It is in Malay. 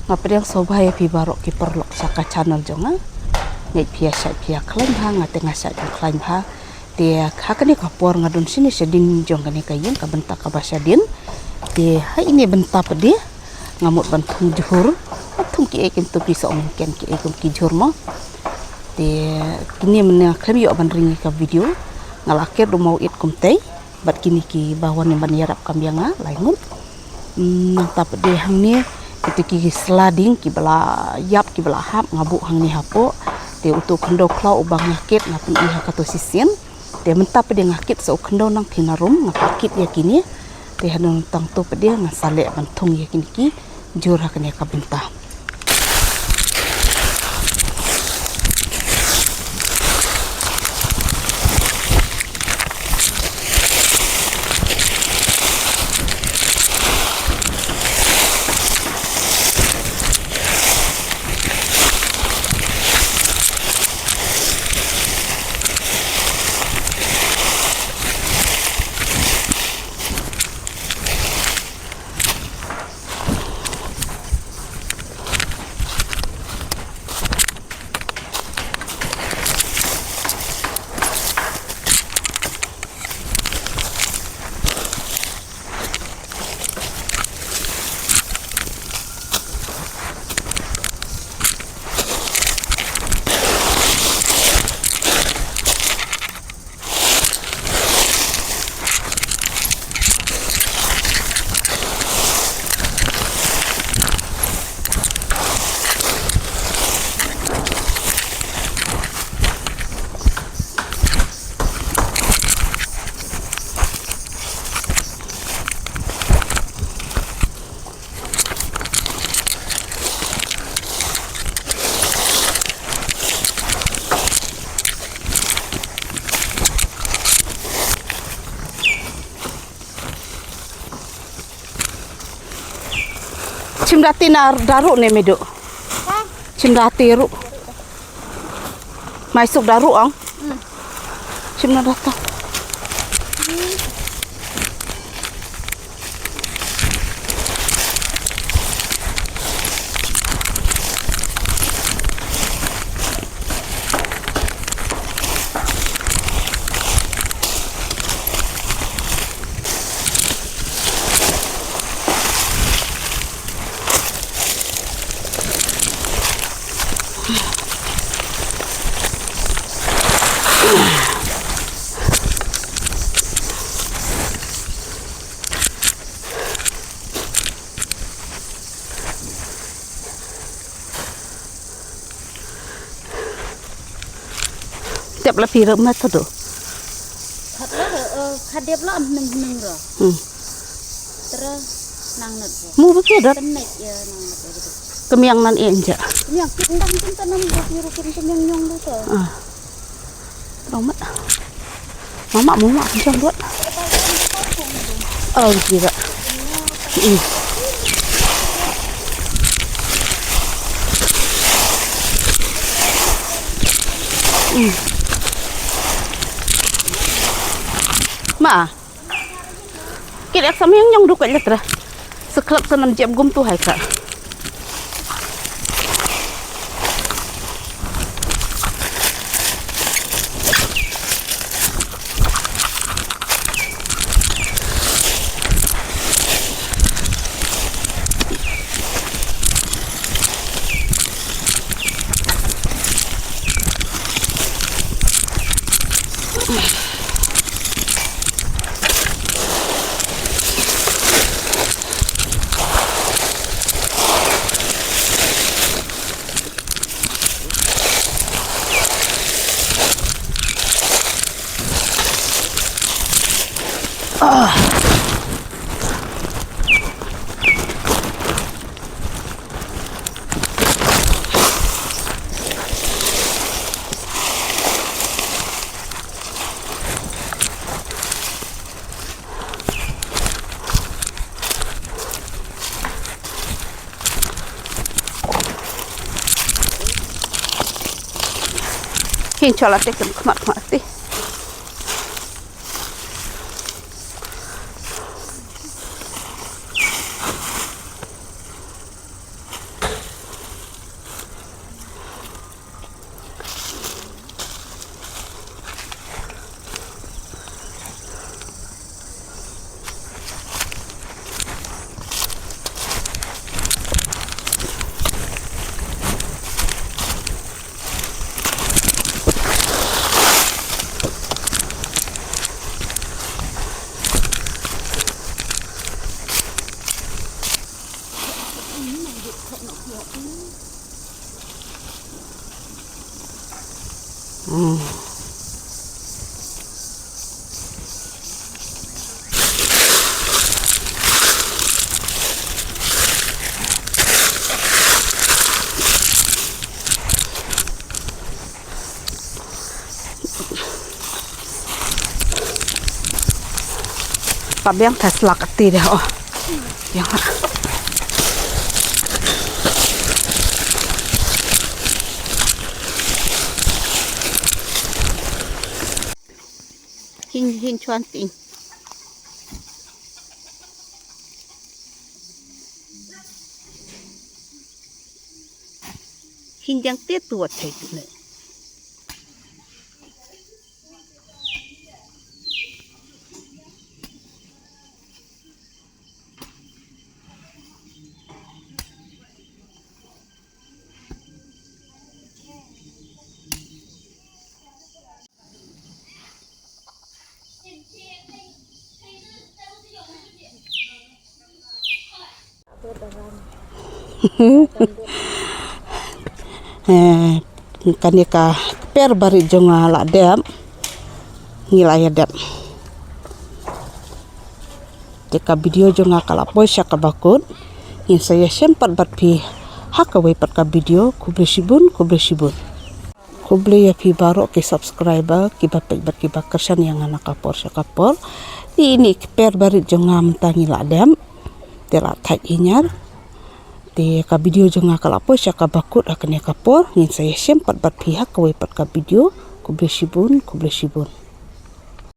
Ngapre yang sobaya pi barok ki perlok saka channel jonga. Ngai pia syak pia klaim ha ngate ngasak klaim ha. Dia hakani kapor ngadun sini sedin jong kani kayen ka bentak ka basadin. Dia ha ini bentak dia ngamut bantung juhur. Tung ki ekim tu bisa ongken ki ekim ki juhur mo. Dia kini mena klaim yo ban ringi ka video ngalakir do mau it kumtei bat kini ki bawan yang ban yarap kambianga laingun. Tap dia hang ni itu ki sliding ki bala yap ki bala hap ngabuk hang ni hapo dia utuk kendo klau ubang ngakit ngapun iha kato sisien dia mentap dia ngakit so kendo nang thinarum ngakit ya kini dia hanun tang tu dia ngasale bantung ya kini ki jur hakane ka bintah. Cimdati daru ne medo. Cimdati ru. Masuk daru ang. Cimdati. Tiap lebih remah tu. Khadep lo neng ro. Terus nang net. Mu bekedot. Tenek ya nang net gitu. Kemiang nan enja. Kemiang kindang kinta nang biru kemiang nyong tu tu. Romat. Mama mau mak jam buat. Oh gitu. Ma, kira sama yang nyong duka letra. Sekelap senam jam gum tu hai kak. Inshallah tekan kemat-kemat teh. Pak yang tes lakati deh oh. Yang hin chuan ting. Hin yang tiết tuột thấy nữa. Kanika per bari jonga la dem ngilaya dem jika video jonga kala poisya kabakun in saya sempat batpi hakawai pat ka video kubli sibun kubli ya pi baro ke subscriber ki bapek bat ki bakersan yang anak kapor syakapor ini per bari jonga mentangi la dem tela thai inyar te ka video jonga kala po sya ka bakut akan ya kapor ngin saya sempat bat pihak kawai pat ka video kubli sibun